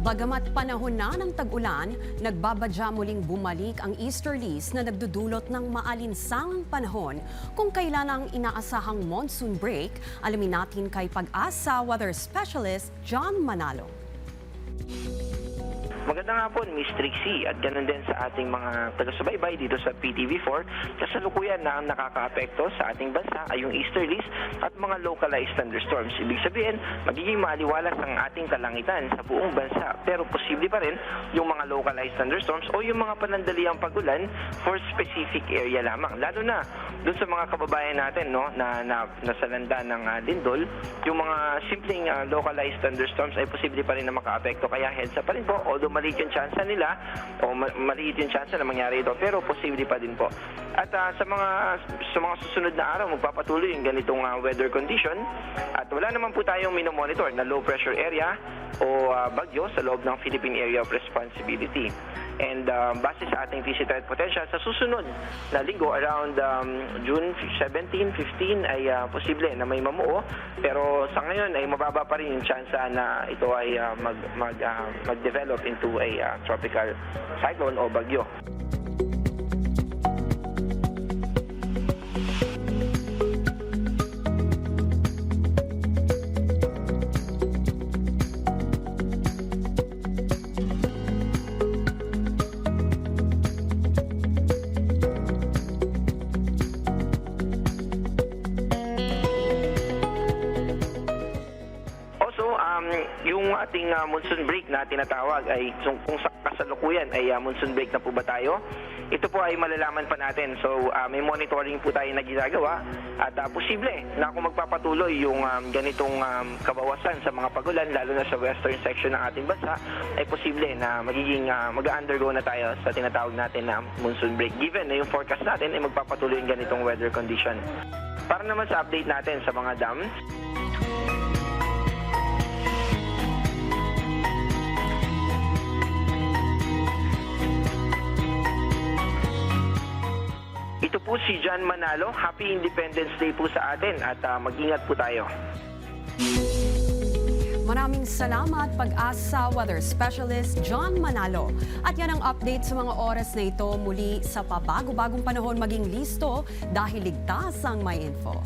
Bagamat panahon na ng tag-ulan, nagbabadya muling bumalik ang easterlies na nagdudulot ng maalinsangang panahon kung kailan ang inaasahang monsoon break. Alamin natin kay Pag-asa weather specialist John Manalo. Magandang hapon, Miss Trixie, at ganun din sa ating mga taga-subaybay dito sa PTV4. Kasalukuyan na ang nakakaapekto sa ating bansa ay yung easterlies at mga localized thunderstorms. Ibig sabihin, magiging maaliwalas ang ating kalangitan sa buong bansa, pero posible pa rin yung mga localized thunderstorms o yung mga panandaliang pag-ulan for specific area lamang. Lalo na doon sa mga kababayan natin na nasalanda ng lindol, yung mga simpleng localized thunderstorms ay posible pa rin na makaapekto. Kaya heads up pa rin po, although maliit yung chance nila o maliit yung chance na mangyari ito, pero posible pa din po. At sa mga susunod na araw, magpapatuloy yung ganitong weather condition at wala naman po tayong minomonitor na low pressure area o bagyo sa loob ng Philippine Area of Responsibility. And base sa ating visitor potential, sa susunod na linggo around June 17, 15 ay posible na may mamuo, pero sa ngayon ay mababa pa rin yung chance na ito ay mag-develop into a tropical cyclone o bagyo. Yung ating monsoon break na tinatawag ay kung sa kasalukuyan ay monsoon break na po ba tayo, ito po ay malalaman pa natin. So may monitoring po tayo na ginagawa at posible na kung magpapatuloy yung ganitong kabawasan sa mga pagulan, lalo na sa western section ng ating bansa, ay posible na magiging mag-undergo na tayo sa tinatawag natin na monsoon break, given na yung forecast natin ay magpapatuloy yung ganitong weather condition. Para naman sa update natin sa mga dams, ito po si John Manalo. Happy Independence Day po sa atin at mag-ingat po tayo. Maraming salamat, Pag-asa weather specialist John Manalo. At yan ang update sa mga oras na ito. Muli sa pabago-bagong panahon, maging listo dahil ligtas ang may info.